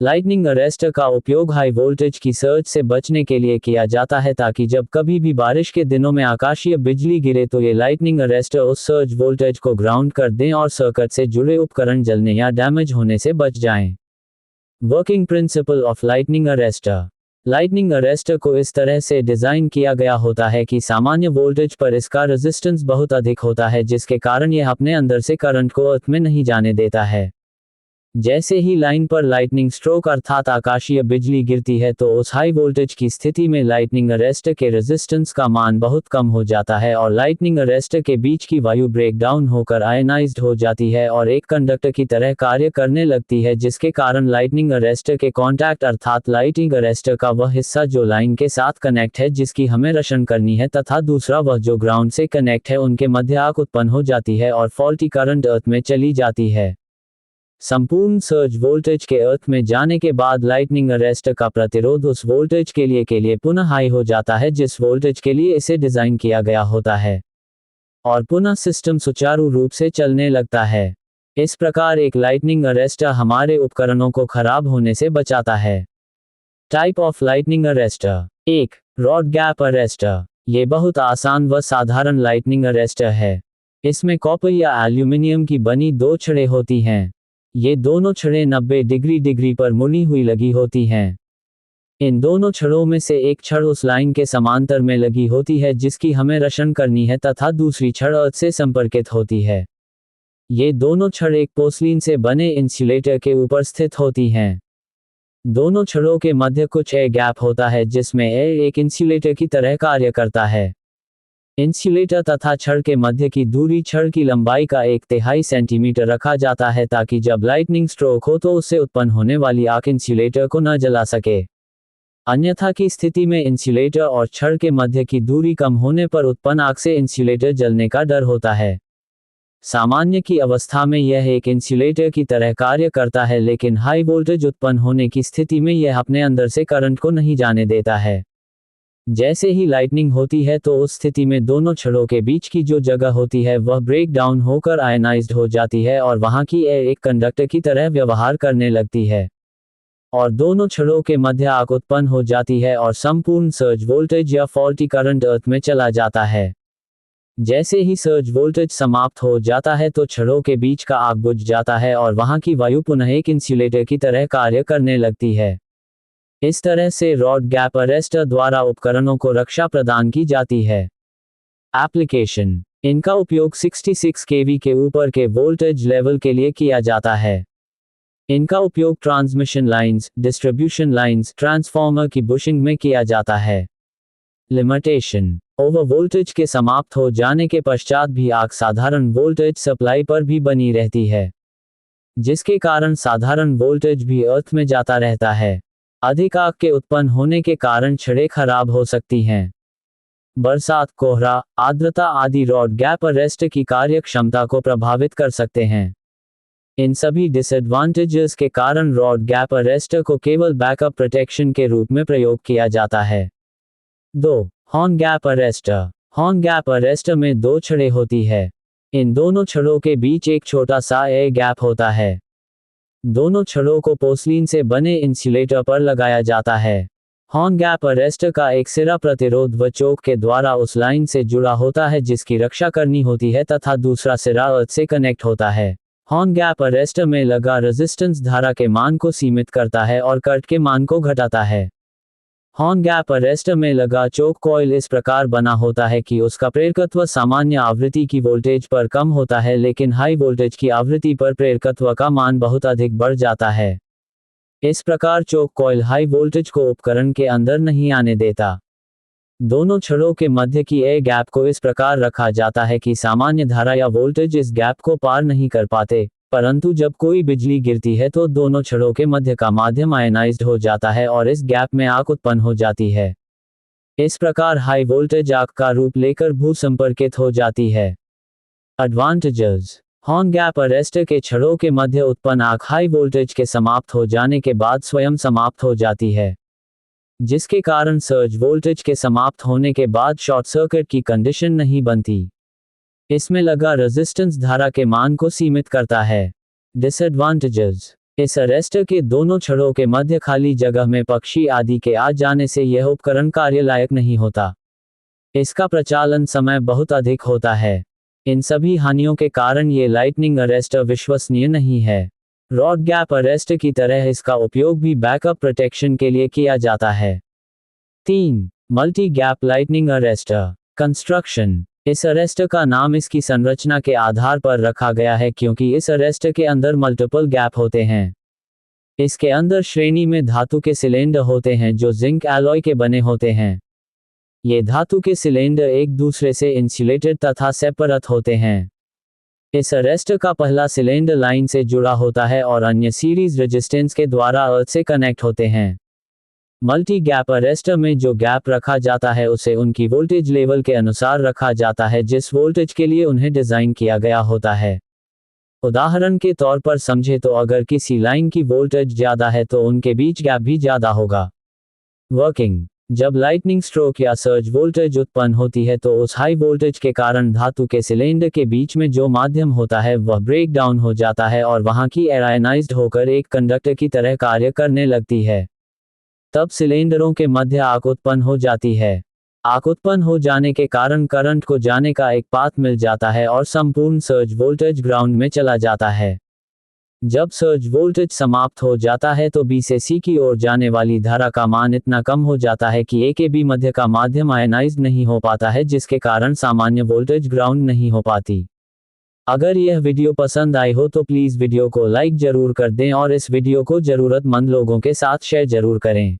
Lightning arrester का उपयोग high voltage की सर्ज से बचने के लिए किया जाता है ताकि जब कभी भी बारिश के दिनों में आकाशीय बिजली गिरे तो ये लाइटनिंग अरेस्टर उस सर्ज वोल्टेज को ग्राउंड कर दें और सर्किट से जुड़े उपकरण जलने या डैमेज होने से बच जाएं। Working principle of lightning arrester. Lightning arrester को इस तरह से डिज़ाइन किया गया होता है कि सामान्य वोल्टेज पर इसका रेजिस्टेंस बहुत अधिक होता है, जिसके कारण यह अपने अंदर से करंट को अर्थ में नहीं जाने देता है। जैसे ही लाइन पर लाइटनिंग स्ट्रोक अर्थात आकाशीय बिजली गिरती है तो उस हाई वोल्टेज की स्थिति में लाइटनिंग अरेस्टर के रेजिस्टेंस का मान बहुत कम हो जाता है और लाइटनिंग अरेस्टर के बीच की वायु ब्रेक डाउन होकर आयनाइज्ड हो जाती है और एक कंडक्टर की तरह कार्य करने लगती है, जिसके कारण लाइटनिंग अरेस्टर के कॉन्टैक्ट अर्थात लाइटनिंग अरेस्टर का वह हिस्सा जो लाइन के साथ कनेक्ट है जिसकी हमें रोशन करनी है तथा दूसरा वह जो ग्राउंड से कनेक्ट है, उनके मध्य आग उत्पन्न हो जाती है और फॉल्टी करंट अर्थ में चली जाती है। संपूर्ण सर्ज वोल्टेज के अर्थ में जाने के बाद लाइटनिंग अरेस्टर का प्रतिरोध उस वोल्टेज के लिए पुनः हाई हो जाता है जिस वोल्टेज के लिए इसे डिजाइन किया गया होता है और पुनः सिस्टम सुचारू रूप से चलने लगता है। इस प्रकार एक लाइटनिंग अरेस्टर हमारे उपकरणों को खराब होने से बचाता है। Type of lightning arrester. 1. Rod gap arrester. ये बहुत आसान व साधारण लाइटनिंग अरेस्टर है। इसमें कॉपर या एल्यूमिनियम की बनी दो छड़ें होती हैं। ये दोनों छड़ें 90 डिग्री पर मुड़ी हुई लगी होती हैं। इन दोनों छड़ों में से एक छड़ उस लाइन के समांतर में लगी होती है जिसकी हमें रोशन करनी है तथा दूसरी छड़ अर्थ से संपर्कित होती है। ये दोनों छड़ एक पोर्सिलीन से बने इंसुलेटर के ऊपर स्थित होती हैं। दोनों छड़ों के मध्य कुछ एयर गैप होता है जिसमें एयर एक इंसुलेटर की तरह कार्य करता है। इंसुलेटर तथा छड़ के मध्य की दूरी छड़ की लंबाई का 1/3 सेंटीमीटर रखा जाता है ताकि जब लाइटनिंग स्ट्रोक हो तो उससे उत्पन्न होने वाली आग इंसुलेटर को न जला सके। अन्यथा की स्थिति में इंसुलेटर और छड़ के मध्य की दूरी कम होने पर उत्पन्न आग से इंसुलेटर जलने का डर होता है। सामान्य की अवस्था में यह एक इंसुलेटर की तरह कार्य करता है, लेकिन हाई वोल्टेज उत्पन्न होने की स्थिति में यह अपने अंदर से करंट को नहीं जाने देता है। जैसे ही लाइटनिंग होती है तो उस स्थिति में दोनों छड़ों के बीच की जो जगह होती है वह ब्रेक डाउन होकर आयनाइज्ड हो जाती है और वहां की एयर एक कंडक्टर की तरह व्यवहार करने लगती है और दोनों छड़ों के मध्य आग उत्पन्न हो जाती है और संपूर्ण सर्ज वोल्टेज या फॉल्टी करंट अर्थ में चला जाता है। जैसे ही सर्ज वोल्टेज समाप्त हो जाता है तो छड़ों के बीच का आग बुझ जाता है और वहां की वायु पुनः एक इंसुलेटर की तरह कार्य करने लगती है। इस तरह से रॉड गैप अरेस्टर द्वारा उपकरणों को रक्षा प्रदान की जाती है। एप्लीकेशन। इनका उपयोग 66 केवी के ऊपर के वोल्टेज लेवल के लिए किया जाता है। इनका उपयोग transmission lines, distribution lines, transformer की बुशिंग में किया जाता है। लिमिटेशन। ओवर वोल्टेज के समाप्त हो जाने के पश्चात भी आग साधारण वोल्टेज सप्लाई पर भी बनी रहती है, जिसके कारण साधारण वोल्टेज भी अर्थ में जाता रहता है। अधिक आग के उत्पन्न होने के कारण छड़ें खराब हो सकती हैं। बरसात, कोहरा, आर्द्रता आदि रॉड गैप अरेस्टर की कार्य क्षमता को प्रभावित कर सकते हैं। इन सभी डिसएडवांटेजेस के कारण रॉड गैप अरेस्टर को केवल बैकअप प्रोटेक्शन के रूप में प्रयोग किया जाता है। 2. Horn gap arrester. Horn gap arrester में दो छड़ें होती है। इन दोनों छड़ों के बीच एक छोटा सा एयर गैप होता है। दोनों छड़ों को पोर्सिलीन से बने इंसुलेटर पर लगाया जाता है। हॉर्न गैप अरेस्टर का एक सिरा प्रतिरोध व चोक के द्वारा उस लाइन से जुड़ा होता है जिसकी रक्षा करनी होती है तथा दूसरा सिरा अर्थ से कनेक्ट होता है। हॉर्न गैप अरेस्टर में लगा रेजिस्टेंस धारा के मान को सीमित करता है और करंट के मान को घटाता है। हॉर्न गैप अरेस्टर में लगा चोक कॉइल इस प्रकार बना होता है कि उसका प्रेरकत्व सामान्य आवृत्ति की वोल्टेज पर कम होता है, लेकिन हाई वोल्टेज की आवृत्ति पर प्रेरकत्व का मान बहुत अधिक बढ़ जाता है। इस प्रकार चोक कॉइल हाई वोल्टेज को उपकरण के अंदर नहीं आने देता। दोनों छड़ों के मध्य की एयर गैप को इस प्रकार रखा जाता है कि सामान्य धारा या वोल्टेज इस गैप को पार नहीं कर पाते, परंतु जब कोई बिजली गिरती है तो दोनों छड़ों के मध्य का माध्यम आयनाइज्ड हो जाता है और इस गैप में आग उत्पन्न हो जाती है। इस प्रकार हाई वोल्टेज आग का रूप लेकर भू संपर्कित हो जाती है। एडवांटेजेस। हॉर्न गैप अरेस्टर के छड़ों के मध्य उत्पन्न आग हाई वोल्टेज के समाप्त हो जाने के बाद स्वयं समाप्त हो जाती है, जिसके कारण सर्ज वोल्टेज के समाप्त होने के बाद शॉर्ट सर्किट की कंडीशन नहीं बनती। इसमें लगा रेजिस्टेंस धारा के मान को सीमित करता है। डिसएडवांटेजेस। इस अरेस्टर के दोनों छड़ों के मध्य खाली जगह में पक्षी आदि के आ जाने से यह उपकरण कार्य लायक नहीं होता। इसका प्रचालन समय बहुत अधिक होता है। इन सभी हानियों के कारण ये लाइटनिंग अरेस्टर विश्वसनीय नहीं है। रॉड गैप अरेस्टर की तरह इसका उपयोग भी बैकअप प्रोटेक्शन के लिए किया जाता है। 3. Multi gap lightning arrester construction. इस अरेस्टर का नाम इसकी संरचना के आधार पर रखा गया है क्योंकि इस अरेस्टर के अंदर मल्टीपल गैप होते हैं। इसके अंदर श्रेणी में धातु के सिलेंडर होते हैं जो जिंक एलॉय के बने होते हैं। ये धातु के सिलेंडर एक दूसरे से इंसुलेटेड तथा सेपरेट होते हैं। इस अरेस्टर का पहला सिलेंडर लाइन से जुड़ा होता है और अन्य सीरीज रेजिस्टेंस के द्वारा अर्थ से कनेक्ट होते हैं। मल्टी गैप अरेस्टर में जो गैप रखा जाता है उसे उनकी वोल्टेज लेवल के अनुसार रखा जाता है जिस वोल्टेज के लिए उन्हें डिजाइन किया गया होता है। उदाहरण के तौर पर समझे तो अगर किसी लाइन की वोल्टेज ज्यादा है तो उनके बीच गैप भी ज्यादा होगा। वर्किंग। जब लाइटनिंग स्ट्रोक या सर्ज वोल्टेज उत्पन्न होती है तो उस हाई वोल्टेज के कारण धातु के सिलेंडर के बीच में जो माध्यम होता है वह ब्रेक डाउन हो जाता है और वहां की एयर आयनाइज्ड होकर एक कंडक्टर की तरह कार्य करने लगती है। तब सिलेंडरों के मध्य आग उत्पन्न हो जाती है। आग उत्पन्न हो जाने के कारण करंट को जाने का एक पाथ मिल जाता है और संपूर्ण सर्ज वोल्टेज ग्राउंड में चला जाता है। जब सर्ज वोल्टेज समाप्त हो जाता है तो बी से सी की ओर जाने वाली धारा का मान इतना कम हो जाता है कि ए के बी मध्य का माध्यम आयनाइज्ड नहीं हो पाता है जिसके कारण सामान्य वोल्टेज ग्राउंड नहीं हो पाती। अगर यह वीडियो पसंद आई हो तो प्लीज़ वीडियो को लाइक जरूर कर दें और इस वीडियो को ज़रूरतमंद लोगों के साथ शेयर जरूर करें।